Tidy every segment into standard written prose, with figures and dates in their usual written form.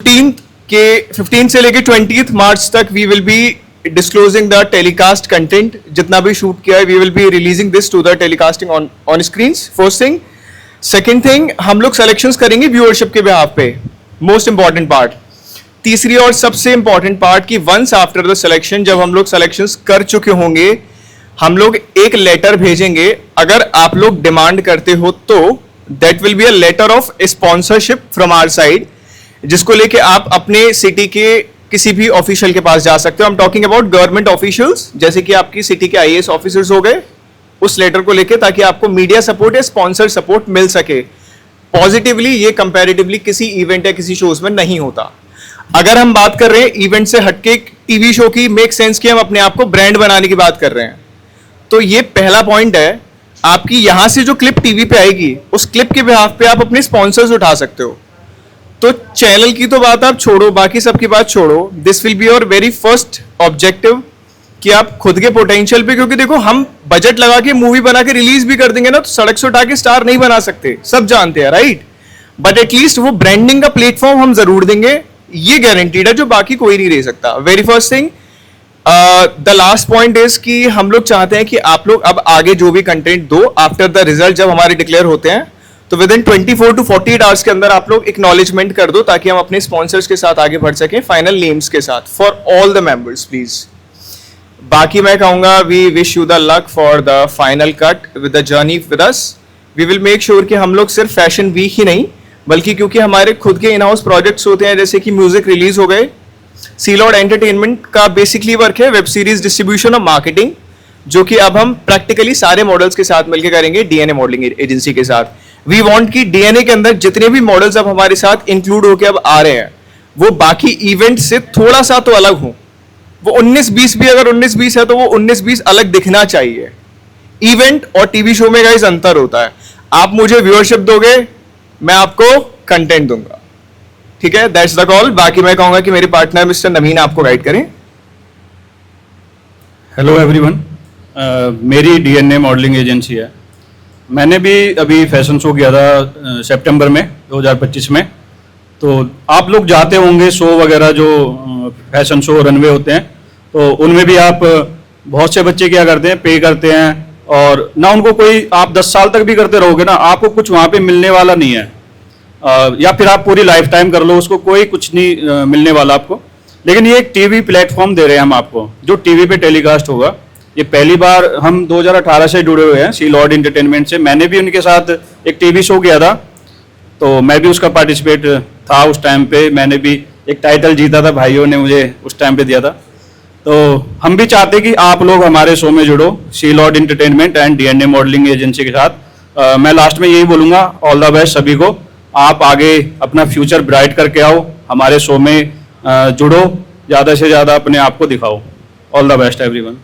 15 से लेके 20 मार्च तक we will be disclosing the telecast content. जितना भी शूट किया है we will be releasing this to the telecasting on screens. First thing. Second thing, हम लोग सेलेक्शंस करेंगे व्यूअरशिप के बिहाफ पे. Most important part. तीसरी और सबसे इंपॉर्टेंट पार्ट कि वंस आफ्टर द सिलेक्शन, जब हम लोग सिलेक्शंस कर चुके होंगे, हम लोग एक लेटर भेजेंगे. अगर आप लोग डिमांड करते हो तो that will be a letter of sponsorship from our side, जिसको लेके आप अपने सिटी के किसी भी ऑफिशियल के पास जा सकते हो. I am talking about government officials, जैसे कि आपकी सिटी के आईएएस ऑफिसर्स हो गए, उस लेटर को लेके, ताकि आपको मीडिया सपोर्ट या स्पॉन्सर सपोर्ट मिल सके. पॉजिटिवली ये कंपैरेटिवली किसी इवेंट या किसी शोज में नहीं होता. अगर हम बात कर रहे हैं इवेंट से हटके टीवी शो की, मेक सेंस कि हम अपने आप को ब्रांड बनाने की बात कर रहे हैं, तो ये पहला पॉइंट है. आपकी यहां से जो क्लिप टीवी पे आएगी, उस क्लिप के बिहाफ पे आप अपने स्पॉन्सर्स उठा सकते हो. तो चैनल की तो बात आप छोड़ो, बाकी सबकी बात छोड़ो. This will be your very first objective कि आप खुद के पोटेंशियल पे, क्योंकि देखो हम बजट लगा के मूवी बना के रिलीज भी कर देंगे ना, तो सड़क से उठा के स्टार नहीं बना सकते, सब जानते हैं, राइट. बट एटलीस्ट वो ब्रांडिंग का प्लेटफॉर्म हम जरूर देंगे, ये गारंटीड है, जो बाकी कोई नहीं दे सकता. Very first thing. The last point is कि हम लोग चाहते हैं कि आप लोग अब आगे जो भी कंटेंट दो, आफ्टर द रिजल्ट जब हमारे डिक्लेयर होते हैं, तो विद इन 24 to 48 आवर्स के अंदर आप लोग एक्नॉलेजमेंट कर दो, ताकि हम अपने स्पॉन्सर्स के साथ आगे बढ़ सकें फाइनल नेम्स के साथ. For all the members please. बाकी मैं कहूंगा we wish you the luck for the final cut with the journey with us. We will make sure कि हम लोग सिर्फ फैशन वीक ही नहीं, बल्कि क्योंकि हमारे खुद के इन हाउस प्रोजेक्ट्स होते हैं, जैसे कि म्यूजिक रिलीज हो गए, सी लॉर्ड एंटरटेनमेंट का बेसिकली वर्क है वेब सीरीज डिस्ट्रीब्यूशन और मार्केटिंग, जो कि अब हम प्रैक्टिकली सारे मॉडल्स के साथ मिलकर करेंगे डीएनए मॉडलिंग एजेंसी के साथ. वी वांट कि डीएनए के अंदर जितने भी मॉडल्स अब हमारे साथ इंक्लूड होकर अब आ रहे हैं, वो बाकी इवेंट से थोड़ा सा तो अलग हो. वो 19-20 भी अगर 19-20 है, तो वो 19-20 अलग दिखना चाहिए. इवेंट और टीवी शो में गाइस अंतर होता है. आप मुझे व्यूअरशिप दोगे, मैं आपको कंटेंट दूंगा, ठीक है. That's the call. बाकी मैं कहूंगा कि मेरे पार्टनर मिस्टर नवीन आपको गाइड करें. हेलो एवरीवन, मेरी डीएनए मॉडलिंग एजेंसी है. मैंने भी अभी फैशन शो किया था सितंबर में 2025 में. तो आप लोग जाते होंगे शो वगैरह, जो फैशन शो रनवे होते हैं, तो उनमें भी आप बहुत से बच्चे क्या करते हैं, पे करते हैं, और ना उनको कोई, आप 10 साल तक भी करते रहोगे ना, आपको कुछ वहाँ पे मिलने वाला नहीं है. या फिर आप पूरी लाइफ टाइम कर लो, उसको कोई कुछ नहीं मिलने वाला आपको. लेकिन ये एक टीवी प्लेटफॉर्म दे रहे हैं हम आपको, जो टीवी पे टेलीकास्ट होगा. ये पहली बार हम 2018 से जुड़े हुए हैं सी लॉर्ड एंटरटेनमेंट से. मैंने भी उनके साथ एक टीवी शो किया था, तो मैं भी उसका पार्टिसिपेट था उस टाइम पे. मैंने भी एक टाइटल जीता था, भाइयों ने मुझे उस टाइम पे दिया था. तो हम भी चाहते कि आप लोग हमारे शो में जुड़ो, Sea Lord Entertainment and DNA modelling agency के साथ. मैं लास्ट में यही बोलूँगा, ऑल द बेस्ट सभी को. आप आगे अपना फ्यूचर ब्राइट करके आओ, हमारे शो में जुड़ो, ज़्यादा से ज़्यादा अपने आप को दिखाओ. All the best everyone.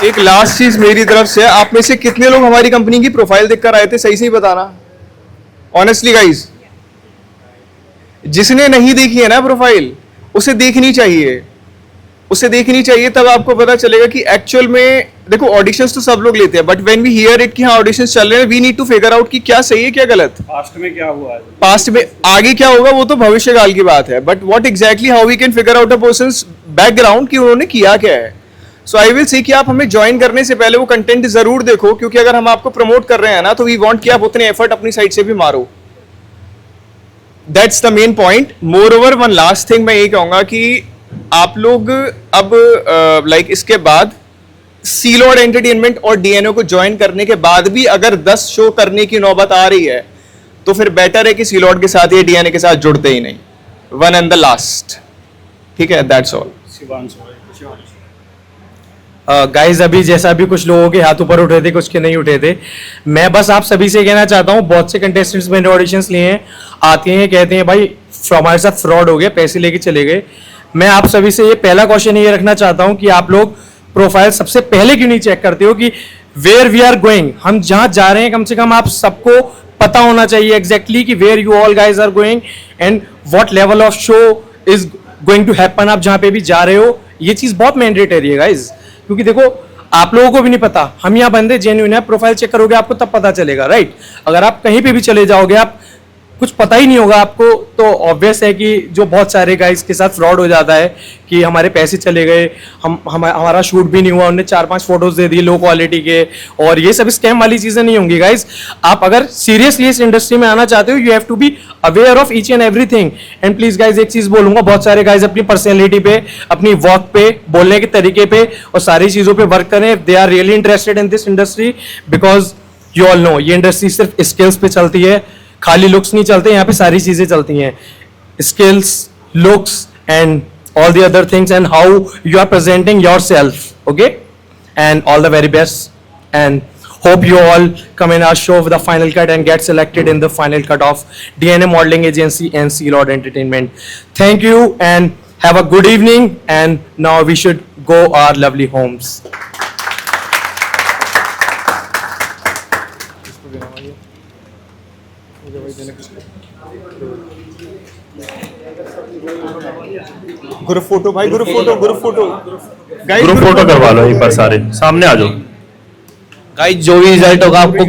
एक लास्ट चीज मेरी तरफ से, आप में से कितने लोग हमारी कंपनी की प्रोफाइल देखकर आए थे, सही सही बताना, ऑनेस्टली गाइज. जिसने नहीं देखी है ना प्रोफाइल, उसे देखनी चाहिए, उसे देखनी चाहिए. तब आपको पता चलेगा कि एक्चुअल में, देखो ऑडिशंस तो सब लोग लेते हैं, but when we hear it कि हाँ ऑडिशंस चल रहे हैं, we need to figure out कि क्या सही है क्या गलत. पास्ट में क्या हुआ है, पास्ट में आगे क्या होगा, वो तो भविष्य काल की बात है. But what exactly how we can figure out a person's background कि उन्होंने किया क्या है. सो आई विल से कि आप हमें ज्वाइन करने से पहले वो कंटेंट जरूर देखो, क्योंकि अगर हम आपको प्रमोट कर रहे हैं ना, तो वी वांट कि आप उतने एफर्ट अपनी साइड से भी मारो. That's the main point. More over one last thing मैं ये कहूंगा कि आप लोग अब लाइक इसके बाद सी लॉर्ड एंटरटेनमेंट और डीएनओ को ज्वाइन करने के बाद भी अगर 10 शो करने की नौबत आ रही है, तो फिर बेटर है कि सी लॉर्ड के साथ या डीएनए के साथ जुड़ते ही नहीं. वन एंड द लास्ट, ठीक है. That's all. गाइज अभी जैसा भी कुछ लोगों के हाथ ऊपर उठे थे, कुछ के नहीं उठे थे. मैं बस आप सभी से कहना चाहता हूँ, बहुत से कंटेस्टेंट्स मैंने ऑडिशंस लिए हैं, आते हैं कहते हैं भाई हमारे साथ फ्रॉड हो गया, पैसे लेके चले गए. मैं आप सभी से ये पहला क्वेश्चन ये रखना चाहता हूँ कि आप लोग प्रोफाइल सबसे पहले क्यों नहीं चेक करते हो कि वेयर वी आर गोइंग, हम जहाँ जा रहे हैं, कम से कम आप सबको पता होना चाहिए एग्जैक्टली कि where you all guys are going and what level of show is going to happen. आप जहाँ पे भी जा रहे हो, ये चीज बहुत मैंडेटरी है गाइज, क्योंकि देखो आप लोगों को भी नहीं पता, हम यहाँ बंदे जेन्युइन है, प्रोफाइल चेक करोगे आपको तब पता चलेगा, राइट. अगर आप कहीं पे भी चले जाओगे, आप कुछ पता ही नहीं होगा आपको, तो ऑब्वियस है कि जो बहुत सारे गाइस के साथ फ्रॉड हो जाता है कि हमारे पैसे चले गए, हमारा शूट भी नहीं हुआ, उन्होंने 4-5 फोटोज दे दी लो क्वालिटी के, और ये सब स्कैम वाली चीजें नहीं होंगी गाइस। आप अगर सीरियसली इस इंडस्ट्री में आना चाहते हो, you have to be aware of each and everything. And please guys एक चीज बोलूंगा, बहुत सारे गाइस अपनी पर्सनैलिटी पे, अपनी वर्क पे, बोलने के तरीके पे और सारी चीजों पे वर्क करें। They are really interested in this industry, because you all know ये इंडस्ट्री सिर्फ स्किल्स पे चलती है, खाली लुक्स नहीं चलते, यहाँ पे सारी चीजें चलती हैं, skills, looks and all the other things, and how you are presenting yourself. Okay, and all the very best, and hope you all come in our show with the final cut and get selected in the final cut of DNA Modeling Agency and Sea Lord Entertainment. Thank you and have a good evening, and now we should go our lovely homes. Group photo भाई, group photo group photo करवा लो एक बार, सारे सामने आ जाओ। Guys जो भी result होगा आपको